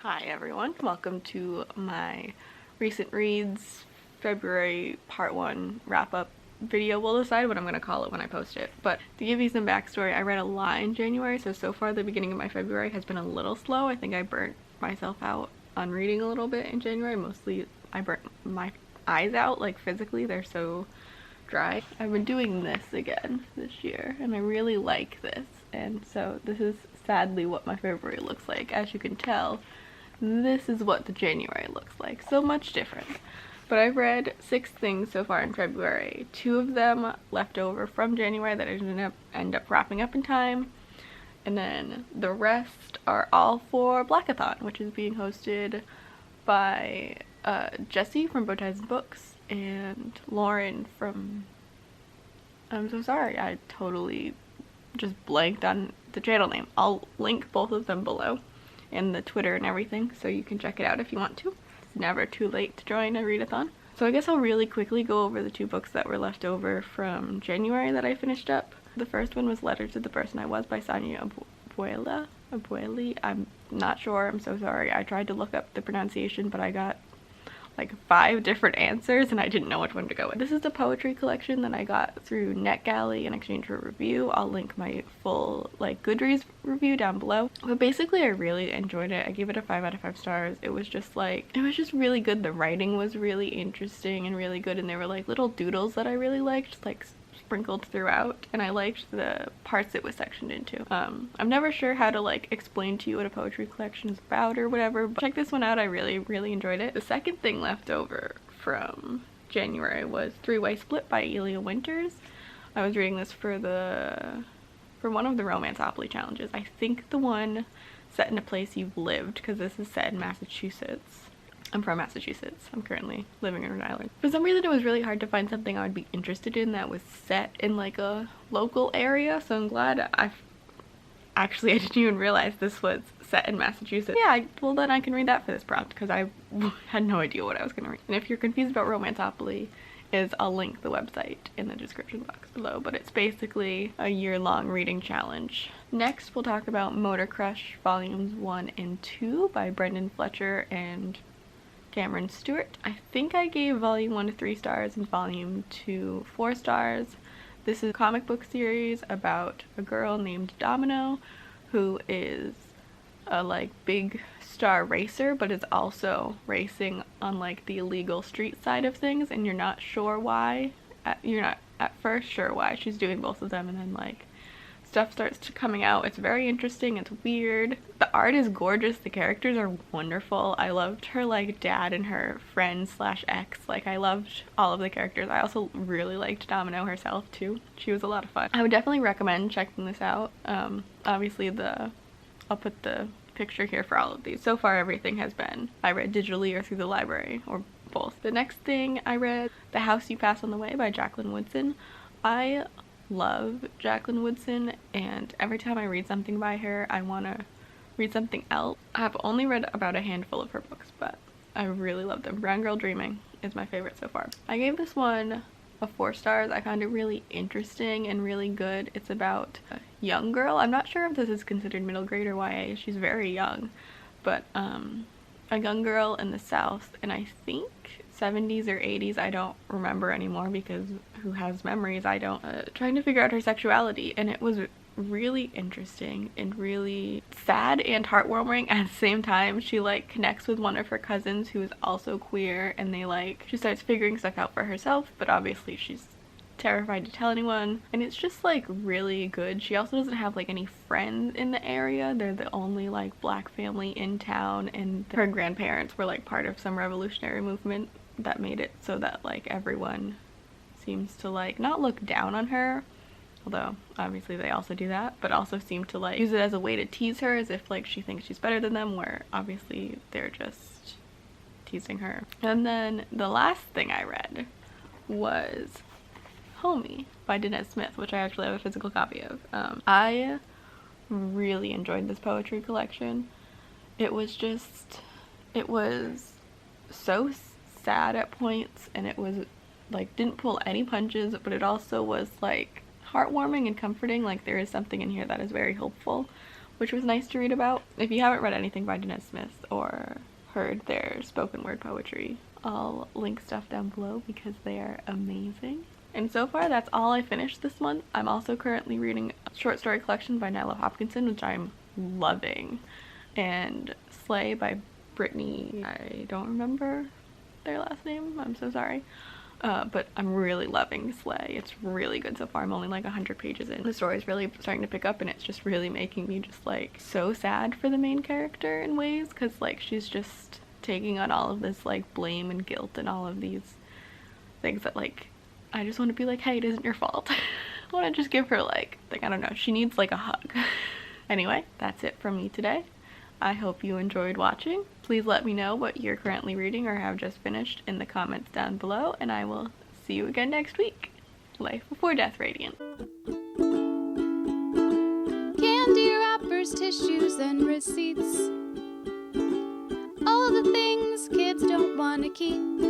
Hi everyone, welcome to my recent reads February part 1 wrap-up video. We'll decide what I'm going to call it when I post it. But to give you some backstory, I read a lot in January, so far the beginning of my February has been a little slow. I think I burnt myself out on reading a little bit in January. Mostly I burnt my eyes out, like physically, they're so dry. I've been doing this again this year and I really like this, and so this is sadly what my February looks like. As you can tell, this is what the January looks like. So much different. But I've read 6 things so far in February. 2 of them left over from January that I didn't end up wrapping up in time. And then the rest are all for Blackathon, which is being hosted by Jessie from Danez Books and Lauren from... I'm so sorry, I totally just blanked on the channel name. I'll link both of them below and the Twitter and everything, so you can check it out if you want to. It's never too late to join a readathon. So I guess I'll really quickly go over the 2 books that were left over from January that I finished up. The first one was Letter to the Person I Was by Sonia Abueli. I'm not sure, I'm so sorry. I tried to look up the pronunciation, but I got like 5 different answers and I didn't know which one to go with. This is the poetry collection that I got through NetGalley in exchange for a review. I'll link my full like Goodreads review down below. But basically I really enjoyed it. I gave it a 5 out of 5 stars. It was just really good. The writing was really interesting and really good, and there were like little doodles that I really liked, like sprinkled throughout, and I liked the parts it was sectioned into. I'm never sure how to like explain to you what a poetry collection is about or whatever, but check this one out. I really enjoyed it. The second thing left over from January was Three Way Split by Elia Winters. I was reading this for one of the Romanceopoly challenges. I think the one set in a place you've lived, because this is set in Massachusetts. I'm from Massachusetts. I'm currently living in Rhode Island. For some reason it was really hard to find something I would be interested in that was set in like a local area, so I'm glad I didn't even realize this was set in Massachusetts. Yeah, well then I can read that for this prompt, because I had no idea what I was gonna read. And if you're confused about Romanceopoly, I'll link the website in the description box below, but it's basically a year-long reading challenge. Next we'll talk about Motor Crush Volumes 1 and 2 by Brendan Fletcher and Cameron Stewart. I think I gave Volume 1 3 stars and Volume 2 4 stars. This is a comic book series about a girl named Domino who is a like big star racer, but is also racing on like the illegal street side of things, and you're not sure why. You're not at first sure why she's doing both of them, and then like stuff starts coming out. It's very interesting. It's weird. The art is gorgeous. The characters are wonderful. I loved her like dad and her friend slash ex. Like I loved all of the characters. I also really liked Domino herself too. She was a lot of fun. I would definitely recommend checking this out. Obviously I'll put the picture here for all of these. So far everything has been I read digitally or through the library, or both. The next thing I read, The House You Pass on the Way by Jacqueline Woodson. I love Jacqueline Woodson, and every time I read something by her I want to read something else. I've only read about a handful of her books, but I really love them. Brown Girl Dreaming is my favorite so far. I gave this one a 4 stars. I found it really interesting and really good. It's about a young girl. I'm not sure if this is considered middle grade or YA. She's very young, but a young girl in the South, and I think 70s or 80s, I don't remember anymore because who has memories? I don't. Trying to figure out her sexuality, and it was really interesting and really sad and heartwarming at the same time. She like connects with one of her cousins who is also queer, and she starts figuring stuff out for herself, but obviously she's terrified to tell anyone, and it's just like really good. She also doesn't have like any friends in the area. They're the only like black family in town, and her grandparents were like part of some revolutionary movement that made it so that like everyone seems to like not look down on her, although obviously they also do that, but also seem to like use it as a way to tease her, as if like she thinks she's better than them, where obviously they're just teasing her. And then the last thing I read was Homie by Danez Smith, which I actually have a physical copy of. I really enjoyed this poetry collection. It was so sad at points, and it was like didn't pull any punches, but it also was like heartwarming and comforting. Like there is something in here that is very hopeful, which was nice to read about. If you haven't read anything by Danez Smith or heard their spoken word poetry, I'll link stuff down below because they are amazing. And so far, that's all I finished this month. I'm also currently reading a short story collection by Nyla Hopkinson, which I'm loving, and Slay by Brittany. I don't remember their last name, I'm so sorry. But I'm really loving Slay. It's really good so far. I'm only like 100 pages in. The story's really starting to pick up, and it's just really making me just like so sad for the main character in ways, because like she's just taking on all of this like blame and guilt and all of these things that like I just want to be like, hey, it isn't your fault. I want to just give her like I don't know, she needs like a hug. Anyway, that's it from me today. I hope you enjoyed watching. Please let me know what you're currently reading or have just finished in the comments down below, and I will see you again next week. Life Before Death Radiant. Candy wrappers, tissues, and receipts. All the things kids don't want to keep.